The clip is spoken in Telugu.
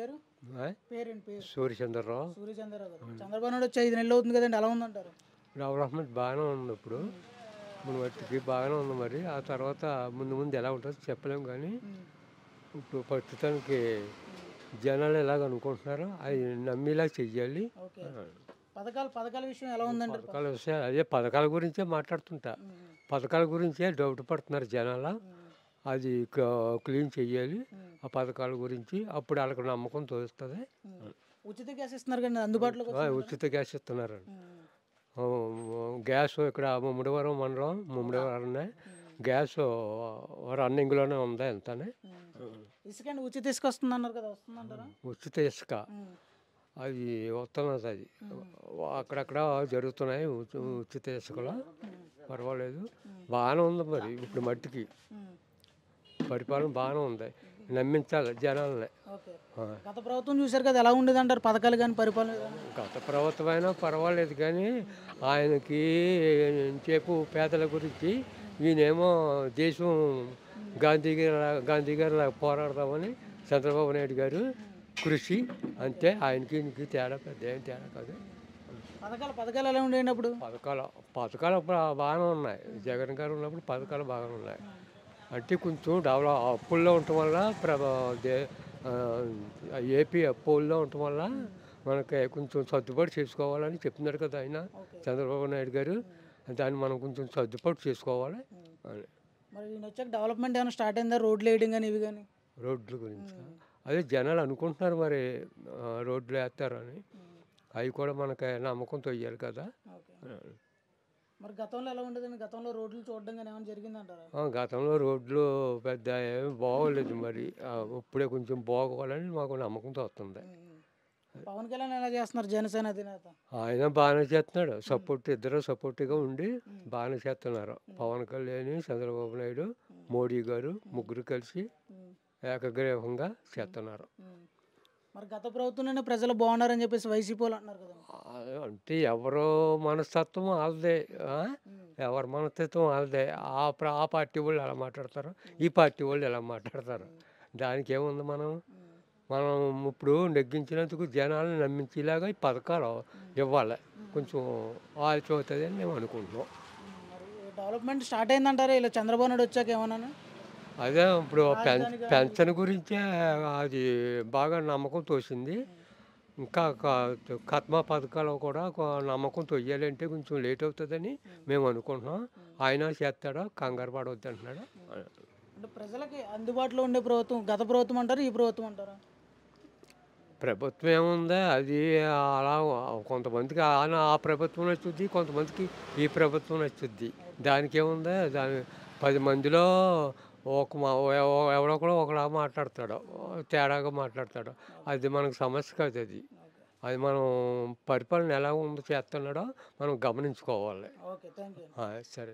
పేరు? ఆయ్ పేరేంటి పేరు? సూర్యచంద్రరావు. సూర్యచంద్రరావు గారు. చంద్రబాబు నాయుడు వచ్చి 5 నెలలు అవుతుంది కదండీ! ఎలా ఉందంటారు? డెవలప్‌మెంట్ బాగానే ఉంది ఇప్పుడు. హ్మ్. మన మట్టికి బాగానే ఉంది మరి. ఆ తర్వాత ముందు ముందు ఎలా ఉంటదో చెప్పలేము గానీ, హ్మ్. ఇప్పుడు ప్రస్తుతానికి హ్మ్. జనాలు ఎలాగనుకుంటున్నారో అయి హ్మ్. నమ్మేలా చెయ్యాలి. ఓకే. ఆ! పథకాల విషయం ఎలా ఉందంటారు? పథకాల విషయాలు అదే పథకాల గురించే మాట్లాడుతుంటా. హ్మ్. హ్మ్. పథకాల గురించే డౌట్ పడుతున్నారు జనాల. హ్మ్. అది క్లీన్ చెయ్యాలి. హ్మ్. ఆ పథకాల గురించి. అప్పుడు ఆళ్ళకి నమ్మకం తోస్తది. హ్మ్. ఉచిత గ్యాస్ ఇస్తున్నారు కదండీ! అందుబాటులోకి వచ్చిందంటారా? ఉచిత గ్యాస్ ఇస్తున్నారండి. హ్మ్. గ్యాసు ఇక్కడ ముమ్మడివరం మండలం ముమ్మడివరంనే హ్మ్. గ్యాసు రన్నింగ్‌లోనే ఉంది ఎంతని. హ్మ్. ఇసుకండి ఉచిత ఇసుక వస్తుందన్నారు కదా! వస్తుందంటారా? ఉచిత ఇసుక హ్మ్. అది వస్తున్నదది. హ్మ్. అక్కడక్కడ జరుగుతున్నాయి హ్మ్. ఉచిత ఇసుకలో. హ్మ్. పర్వాలేదు. హ్మ్. బాగానే ఉంది మరి ఇప్పుడు మట్టికి. హ్మ్. పరిపాలన బాగానే ఉంది. నమ్మించాలి జనాల్ని. ఓకే. ఆ! గత ప్రభుత్వం చూసారు కదా! ఎలా ఉండేదంటారు పథకాలు గాని, పరిపాలన విధానం? గత ప్రభుత్వమైనా పర్వాలేదు కానీ, హ్మ్. ఆయనకి ఇంతసేపు పేదల గురించి, హ్మ్. ఈయనేమో దేశం హ్మ్. గాంధీ గారిలాగా పోరాడదామని హ్మ్. చంద్రబాబు నాయుడు గారు హ్మ్. కృషి. ఓకే. అంతే ఆయనకి ఈయనకి తేడా పెద్దేం తేడా కాదు. హ్మ్. పథకాలు ఎలా ఉండేయండి అప్పుడు? పథకాలు పథకాలు అప్పుడు బాగానే ఉన్నాయి. హ్మ్. జగన్ గారు ఉన్నప్పుడు హ్మ్. పథకాలు బాగానే ఉన్నాయి. హ్మ్. అంటే కొంచెం అప్పుల్లో ఉండటం వల్ల దే ఏపీ అప్పుల్లో ఉండటం వల్ల హ్మ్. మనకి కొంచెం సర్దుబాటు చేసుకోవాలని చెప్తున్నారు కదా ఆయన ఓకే. చంద్రబాబు నాయుడు గారు. హ్మ్. దాన్ని మనం కొంచెం సర్దుబాటు చేసుకోవాలి హ్మ్. అని. మరి ఈయనొచ్చాక డెవలప్‌మెంట్ ఏమైనా స్టార్ట్ అయిందా? రోడ్లేయడం గాని, ఇవి గాని? రోడ్ల గురించి హ్మ్. అదే జనాలు అనుకుంటున్నారు మరి రోడ్లు వేస్తారని. హ్మ్. అవి కూడా మనకి నమ్మకంతో వేయాలి కదా. ఓకే. ఆ. మరి గతంలో ఎలా ఉండేదండి? గతంలో రోడ్లు చూడడం గాని ఏమైనా జరిగిందంటారా? గతంలో రోడ్లు పెద్ద ఏమి బాగోలేదు మరి. హ్మ్. ఇప్పుడే కొంచెం బాగోవాలని మాకు నమ్మకంతో వస్తుంది. హ్మ్. హ్మ్. పవన్ కళ్యాణ్ ఎలా చేస్తున్నారు జనసేన అధినేత? ఆయన బాగానే చేస్తున్నాడు. హ్మ్. ఇద్దరు సపోర్ట్‌గా హ్మ్. ఉండి హ్మ్. బాగానే చేస్తున్నారు. హ్మ్. పవన్ కళ్యాణ్, చంద్రబాబు నాయుడు, హ్మ్. మోడీ గారు హ్మ్. ముగ్గురు కలిసి హ్మ్. ఏకగ్రీవంగా హ్మ్. చేస్తున్నారు. హ్మ్. మరి గత ప్రభుత్వంలోనే ప్రజలు బాగున్నారని చెప్పేసి వైసీపీవోళ్ళు అంటున్నారు కదండీ! అంటే ఎవరు మనస్తత్వం ఆళ్ళదే. ఆ! హ్మ్. ఎవరి మనస్తత్వం ఆళ్ళదే. ఆ పార్టీ వాళ్ళు అలా మాట్లాడతారు. హ్మ్. ఈ పార్టీ వాళ్ళు ఇలా మాట్లాడతారు. హ్మ్. దానికేముంది మనం? హ్మ్. మనం ఇప్పుడు నెగ్గించినందుకు జనాలను నమ్మించేలాగా ఈ పథకాలు హ్మ్. ఇవ్వాలి. హ్మ్. కొంచెం ఆలస్యం అవుతదని మేము అనుకుంటున్నాం. హ్మ్. మరి డెవలప్‌మెంట్ స్టార్ట్ అయిందంటారా ఇలా చంద్రబాబు నాయుడు వచ్చాక ఏమన్నాను? అదే ఇప్పుడు రాజధాని గాని ఇవి పెన్షన్ గాని? గురించే అది బాగా నమ్మకం తోసింది. హ్మ్. ఇంకా కత్మా పథకాలు కూడా నమ్మకం తొయ్యాలంటే కొంచెం లేట్ అవుతదని హ్మ్. మేము అనుకుంటున్నాం. హ్మ్. ఆయన చేస్తాడో హ్మ్. కంగారు పడొద్దంటున్నాడు. హ్మ్. అంటే ప్రజలకి అందుబాటులో ఉండే ప్రభుత్వం గత ప్రభుత్వం అంటారా? ఈ ప్రభుత్వం అంటారా? ప్రభుత్వం ఏముంది అది అలా కొంతమందికి ఆ ప్రభుత్వం నచ్చుద్ది. కొంతమందికి ఈ ప్రభుత్వం నచ్చుద్ది. ఓకే. దానికేముంది 10 మందిలో ఒక మా ఎవడో ఒకడు ఒకలా మాట్లాడతాడు. హ్మ్. తేడాగా మాట్లాడతాడు. ఓకే. అది మనకు సమస్య కాదది. ఓకే. అది మనం పరిపాలన ఎలా చేస్తున్నాడో మనం గమనించుకోవాలి. ఓకే. థాంక్ యూ అండి. సరే.